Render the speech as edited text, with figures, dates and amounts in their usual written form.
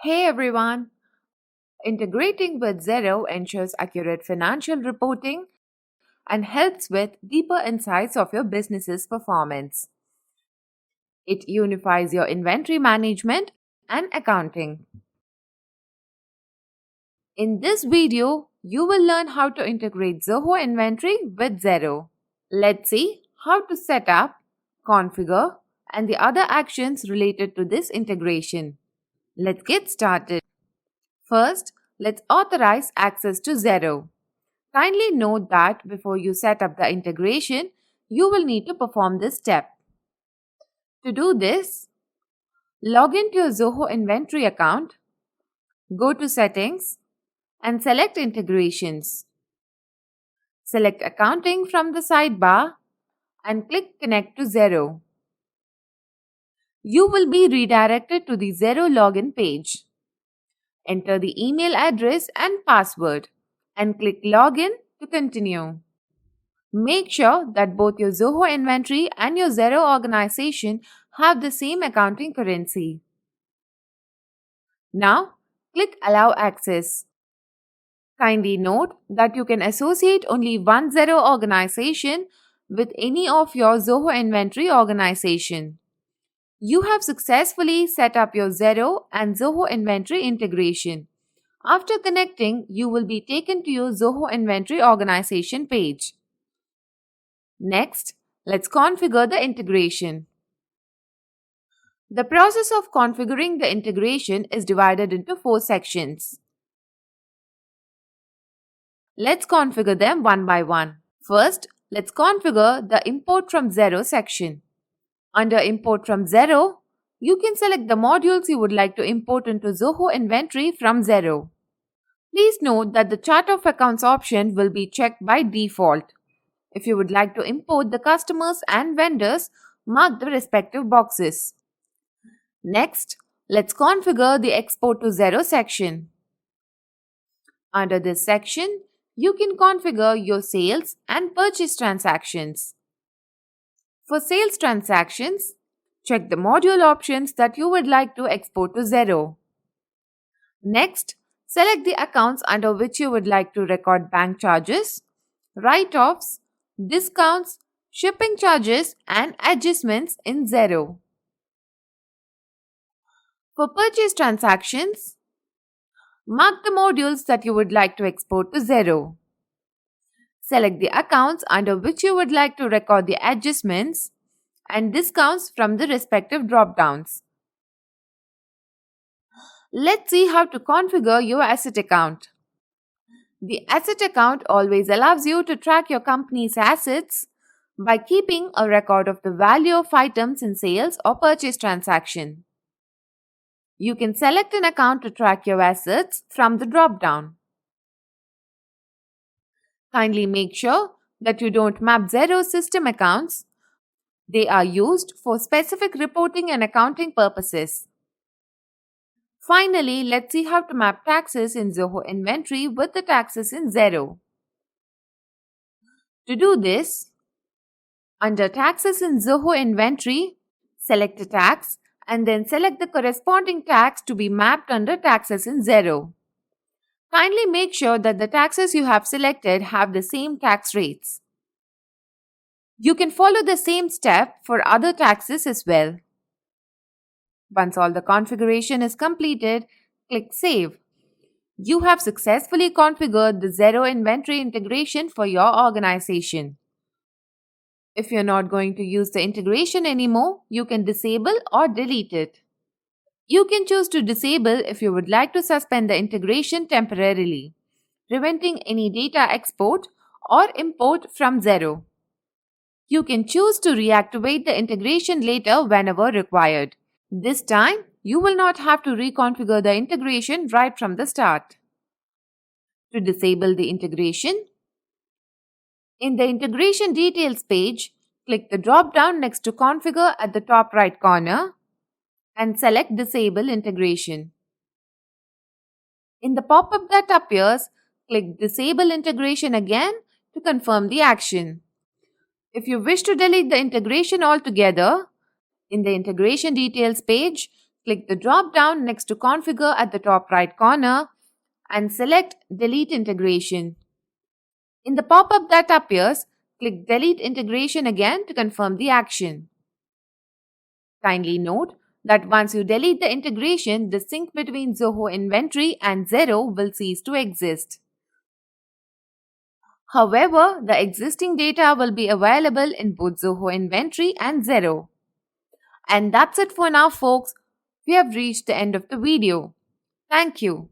Hey everyone! Integrating with Xero ensures accurate financial reporting and helps with deeper insights of your business's performance. It unifies your inventory management and accounting. In this video, you will learn how to integrate Zoho Inventory with Xero. Let's see how to set up, configure, and the other actions related to this integration. Let's get started. First, let's authorize access to Xero. Kindly note that before you set up the integration, you will need to perform this step. To do this, log into your Zoho Inventory account, go to Settings, and select Integrations. Select Accounting from the sidebar and click Connect to Xero. You will be redirected to the Xero login page. Enter the email address and password and click Login to continue. Make sure that both your Zoho Inventory and your Xero organization have the same accounting currency. Now, click Allow Access. Kindly note that you can associate only one Xero organization with any of your Zoho Inventory organization. You have successfully set up your Xero and Zoho Inventory integration. After connecting, you will be taken to your Zoho Inventory organization page. Next, let's configure the integration. The process of configuring the integration is divided into 4 sections. Let's configure them one by one. First, let's configure the Import from Xero section. Under Import from Xero, you can select the modules you would like to import into Zoho Inventory from Xero. Please note that the Chart of Accounts option will be checked by default. If you would like to import the customers and vendors, mark the respective boxes. Next, let's configure the Export to Xero section. Under this section, you can configure your sales and purchase transactions. For sales transactions, check the module options that you would like to export to Xero. Next, select the accounts under which you would like to record bank charges, write-offs, discounts, shipping charges, and adjustments in Xero. For purchase transactions, mark the modules that you would like to export to Xero. Select the accounts under which you would like to record the adjustments and discounts from the respective drop-downs. Let's see how to configure your asset account. The asset account always allows you to track your company's assets by keeping a record of the value of items in sales or purchase transaction. You can select an account to track your assets from the drop-down. Kindly make sure that you don't map Xero system accounts. They are used for specific reporting and accounting purposes. Finally, let's see how to map taxes in Zoho Inventory with the taxes in Xero. To do this, under Taxes in Zoho Inventory, select a tax and then select the corresponding tax to be mapped under Taxes in Xero. Kindly make sure that the taxes you have selected have the same tax rates. You can follow the same step for other taxes as well. Once all the configuration is completed, click Save. You have successfully configured the Xero Inventory integration for your organization. If you're not going to use the integration anymore, you can disable or delete it. You can choose to disable if you would like to suspend the integration temporarily, preventing any data export or import from Xero. You can choose to reactivate the integration later whenever required. This time, you will not have to reconfigure the integration right from the start. To disable the integration, in the Integration Details page, click the drop-down next to Configure at the top right corner and select Disable Integration. In the pop-up that appears, click Disable Integration again to confirm the action. If you wish to delete the integration altogether, in the Integration Details page, click the drop-down next to Configure at the top right corner and select Delete Integration. In the pop-up that appears, click Delete Integration again to confirm the action. Kindly note that once you delete the integration, the sync between Zoho Inventory and Xero will cease to exist. However, the existing data will be available in both Zoho Inventory and Xero. And that's it for now, folks. We have reached the end of the video. Thank you.